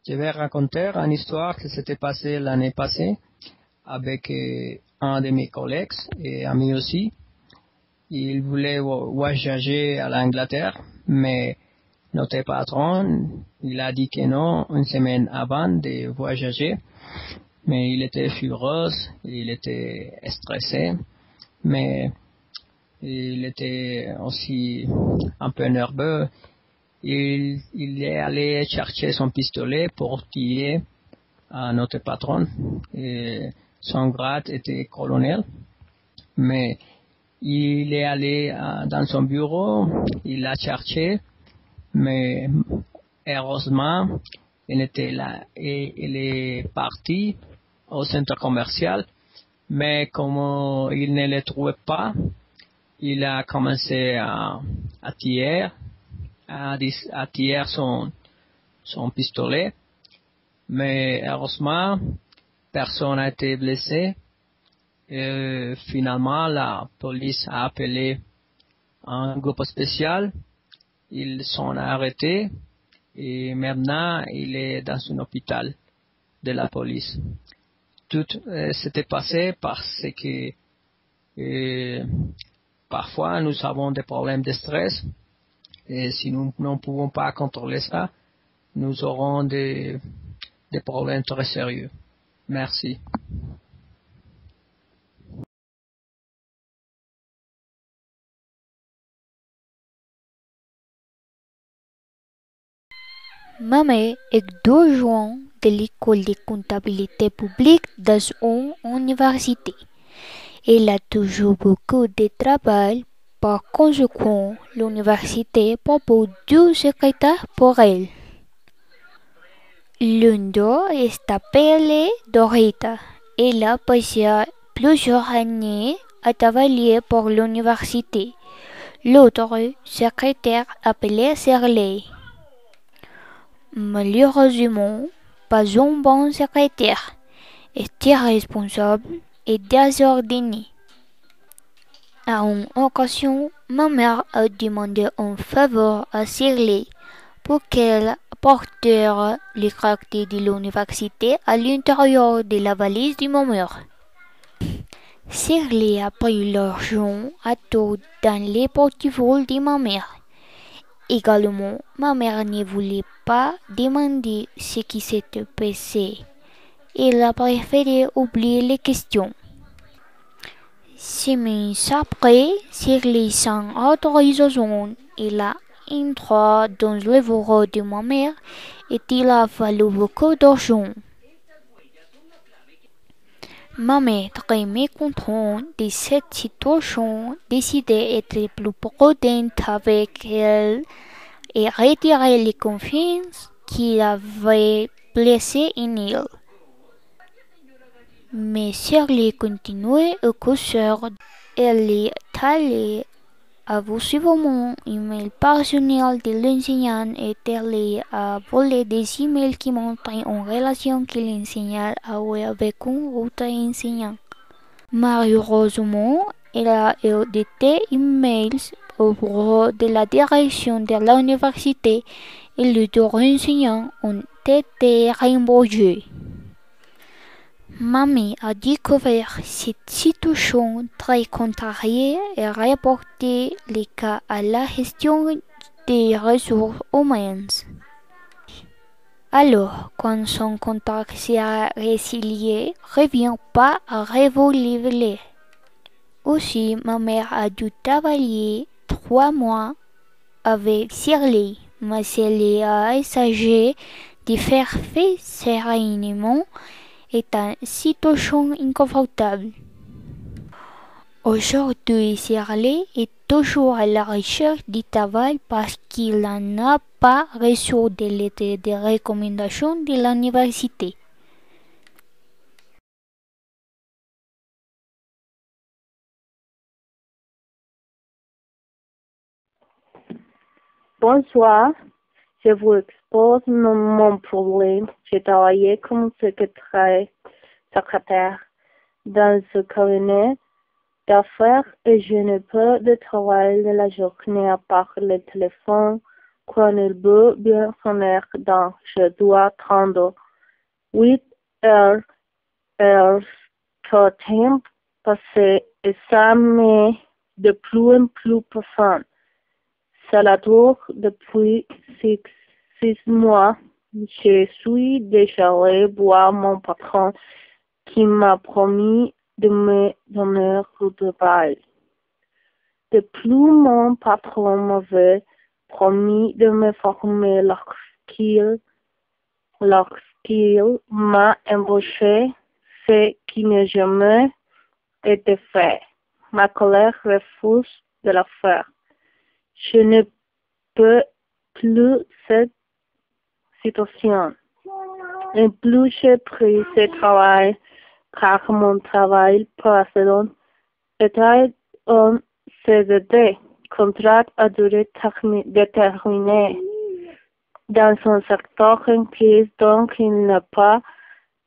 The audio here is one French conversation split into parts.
Je vais raconter une histoire qui s'était passée l'année passée avec un de mes collègues et amis aussi. Il voulait voyager à l'Angleterre, mais notre patron, il a dit que non une semaine avant de voyager. Mais il était furieux, il était stressé, mais il était aussi un peu nerveux. Il est allé chercher son pistolet pour tuer notre patron. Et son grade était colonel, mais il est allé dans son bureau, il l'a cherché, mais heureusement, il était là et il est parti au centre commercial, mais comme il ne le trouvait pas, il a commencé à tirer son pistolet, mais heureusement, personne n'a été blessé. Et finalement, la police a appelé un groupe spécial. Ils sont arrêtés et maintenant, il est dans un hôpital de la police. Tout s'était passé parce que parfois, nous avons des problèmes de stress. Et si nous ne pouvons pas contrôler ça, nous aurons des problèmes très sérieux. Merci. Ma mère est adjointe de l'école de comptabilité publique dans une université. Elle a toujours beaucoup de travail. Par conséquent, l'université propose 2 secrétaires pour elle. L'une d'eux est appelée Dorita. Elle a passé plusieurs années à travailler pour l'université. L'autre secrétaire appelée Shirley. Malheureusement, pas un bon secrétaire. Est irresponsable et désordonné. À une occasion, ma mère a demandé un faveur à Shirley pour qu'elle apporte les caractères de l'université à l'intérieur de la valise de ma mère. Shirley a pris l'argent à tout dans les portefeuilles de ma mère. Également, ma mère ne voulait pas demander ce qui s'était passé. Elle a préféré oublier les questions. Semaines après, Shirley, sans autorisation, elle a entré dans le bureau de ma mère et il a fallu beaucoup d'argent. Ma mère, très mécontente de cette situation, décidait d'être plus prudente avec elle et retirer les confiances qu'il avait placées en elle. Mais Shirley continuait à causer. Elle est allée abusivement email personnel de l'enseignant et elle a volé des emails qui montraient une relation que l'enseignant avait avec un autre enseignant. Malheureusement, elle a eu des emails au bureau de la direction de l'université et les 2 enseignants ont été rembauchés. Mamie a découvert cette situation très contrariée et reporté les cas à la gestion des ressources humaines. Alors, quand son contrat sera résilié, revient pas à renouveler. Aussi, ma mère a dû travailler 3 mois avec Shirley, mais elle a essayé de faire face sereinement est une situation inconfortable. Aujourd'hui, Shirley est toujours à la recherche du travail parce qu'il n'a pas reçu de lettre de recommandation de l'université. Bonsoir, je vous expose mon problème. J'ai travaillé comme secrétaire dans ce cabinet d'affaires et je n'ai pas de travail de la journée à part le téléphone quand il veut bien sonner dans je dois attendre 8 heures, que temps passé et ça m'est de plus en plus profond. C'est la tour depuis 6 mois. Je suis déjà allé voir mon patron qui m'a promis de me donner le travail. De plus, mon patron m'avait promis de me former lorsqu'il m'a embauché, ce qui n'a jamais été fait. Ma colère refuse de le faire. Je ne peux plus cette situation. Et plus j'ai pris ce travail, car mon travail précédent était un CDD, contrat à durée déterminée, dans un secteur en crise, donc il n'a pas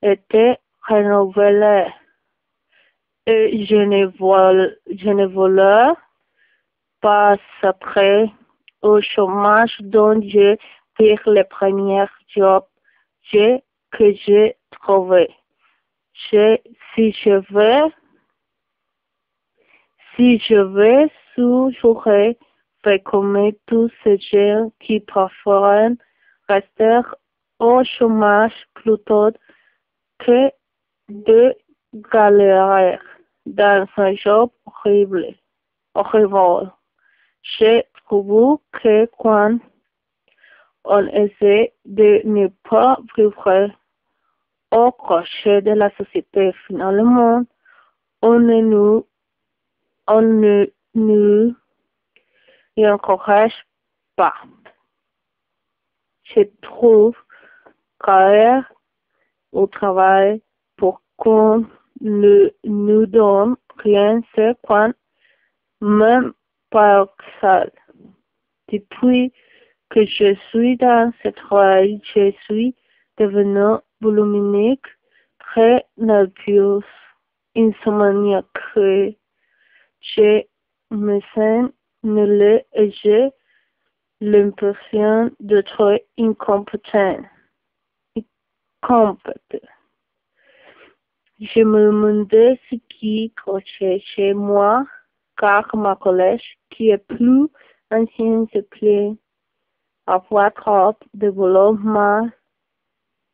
été renouvelé. Et je ne voulais pas après au chômage dont j'ai pris le premier job que j'ai trouvé. Si je vais j'aurais fait comme tous ces gens qui préfèrent rester au chômage plutôt que de galérer dans un job horrible. Je trouve que quand on essaie de ne pas vivre au crochet de la société, finalement, on ne nous encourage pas. Je trouve qu'aller au travail pour qu'on ne nous donne rien, c'est quand même pas ça. Depuis que je suis dans ce travail, je suis devenue volumique, très nerveuse, insomniaque. Je me sens nulle et j'ai l'impression d'être incompétent. Je me demandais ce qui clochait chez moi, car ma collège, qui est plus ancienne, se plaît avoir trop de boulot,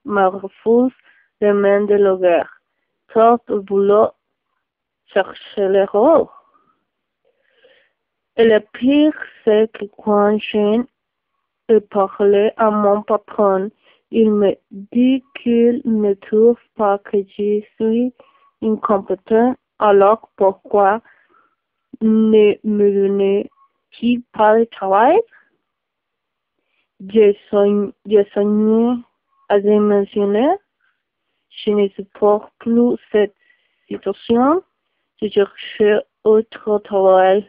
me refuse les mains de l'horaire. Trop de boulot, chercher les rôles. Et le pire, c'est que quand je parlé à mon patron, il me dit qu'il ne trouve pas que je suis incompétent, alors pourquoi ne me donner-t-il pas le travail? J'ai sonné à démissionner. Je ne supporte plus cette situation. Je cherche autre travail.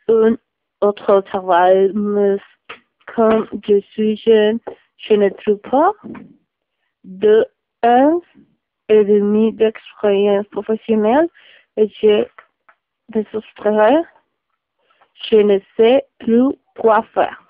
Un autre travail, mais comme je suis jeune, je ne trouve pas. 2 ans et demi d'expérience professionnelle et j'ai désespéré. Je ne sais plus quoi faire.